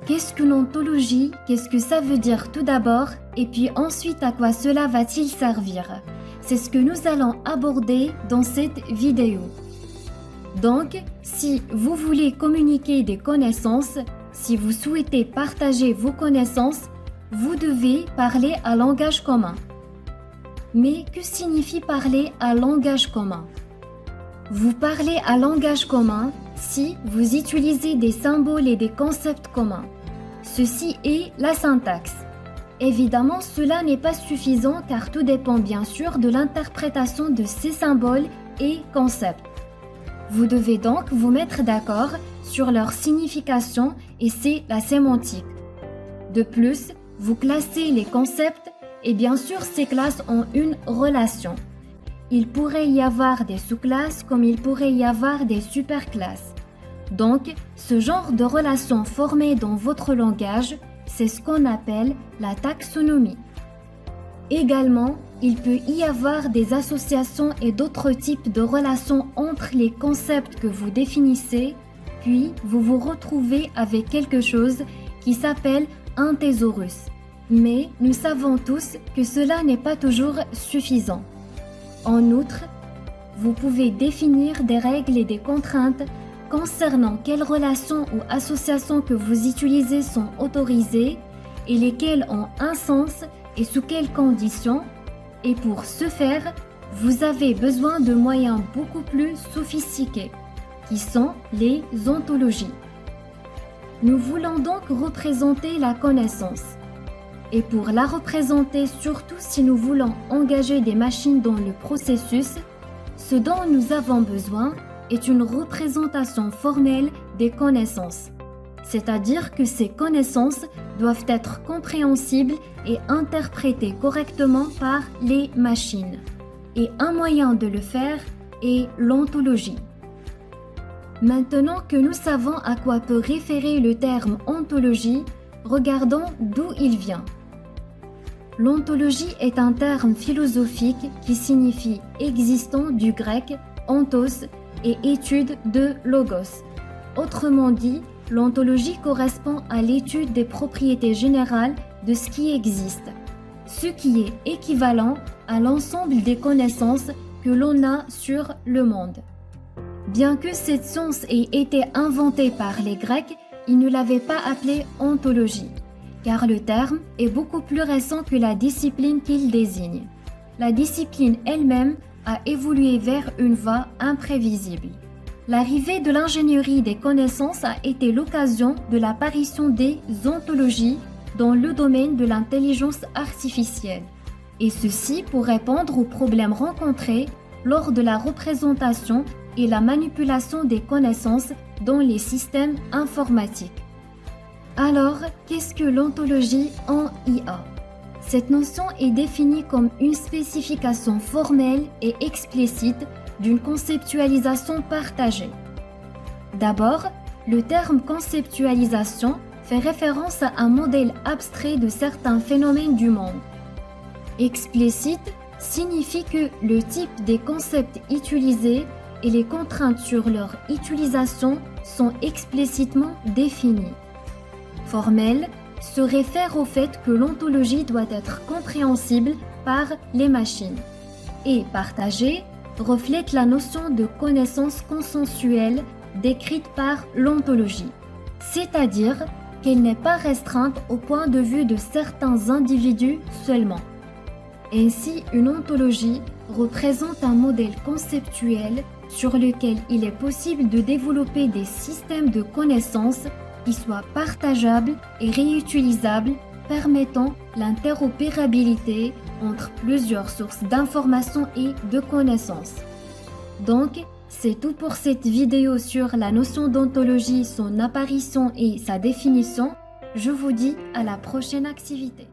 Qu'est-ce qu'une ontologie? Qu'est-ce que ça veut dire tout d'abord? Et puis ensuite, à quoi cela va-t-il servir? C'est ce que nous allons aborder dans cette vidéo. Donc, si vous voulez communiquer des connaissances, si vous souhaitez partager vos connaissances, vous devez parler un langage commun. Mais que signifie parler un langage commun? Vous parlez un langage commun si vous utilisez des symboles et des concepts communs. Ceci est la syntaxe. Évidemment, cela n'est pas suffisant car tout dépend bien sûr de l'interprétation de ces symboles et concepts. Vous devez donc vous mettre d'accord sur leur signification et c'est la sémantique. De plus, vous classez les concepts et bien sûr ces classes ont une relation. Il pourrait y avoir des sous-classes comme il pourrait y avoir des superclasses. Donc, ce genre de relation formée dans votre langage, c'est ce qu'on appelle la taxonomie. Également, il peut y avoir des associations et d'autres types de relations entre les concepts que vous définissez, puis vous vous retrouvez avec quelque chose qui s'appelle un thésaurus. Mais nous savons tous que cela n'est pas toujours suffisant. En outre, vous pouvez définir des règles et des contraintes concernant quelles relations ou associations que vous utilisez sont autorisées et lesquelles ont un sens et sous quelles conditions. Et pour ce faire, vous avez besoin de moyens beaucoup plus sophistiqués, qui sont les ontologies. Nous voulons donc représenter la connaissance. Et pour la représenter, surtout si nous voulons engager des machines dans le processus, ce dont nous avons besoin est une représentation formelle des connaissances. C'est-à-dire que ces connaissances doivent être compréhensibles et interprétées correctement par les machines. Et un moyen de le faire est l'ontologie. Maintenant que nous savons à quoi peut référer le terme ontologie, regardons d'où il vient. L'ontologie est un terme philosophique qui signifie existant du grec ontos et étude de logos. Autrement dit, l'ontologie correspond à l'étude des propriétés générales de ce qui existe, ce qui est équivalent à l'ensemble des connaissances que l'on a sur le monde. Bien que cette science ait été inventée par les Grecs, ils ne l'avaient pas appelée ontologie, car le terme est beaucoup plus récent que la discipline qu'il désigne. La discipline elle-même a évolué vers une voie imprévisible. L'arrivée de l'ingénierie des connaissances a été l'occasion de l'apparition des ontologies dans le domaine de l'intelligence artificielle, et ceci pour répondre aux problèmes rencontrés lors de la représentation et la manipulation des connaissances dans les systèmes informatiques. Alors, qu'est-ce que l'ontologie en IA? Cette notion est définie comme une spécification formelle et explicite d'une conceptualisation partagée. D'abord, le terme conceptualisation fait référence à un modèle abstrait de certains phénomènes du monde. Explicite signifie que le type des concepts utilisés et les contraintes sur leur utilisation sont explicitement définies. Formel se réfère au fait que l'ontologie doit être compréhensible par les machines. Et partagée reflète la notion de connaissance consensuelle décrite par l'ontologie, c'est-à-dire qu'elle n'est pas restreinte au point de vue de certains individus seulement. Ainsi, une ontologie représente un modèle conceptuel sur lequel il est possible de développer des systèmes de connaissances qui soient partageables et réutilisables, permettant l'interopérabilité entre plusieurs sources d'informations et de connaissances. Donc, c'est tout pour cette vidéo sur la notion d'ontologie, son apparition et sa définition. Je vous dis à la prochaine activité.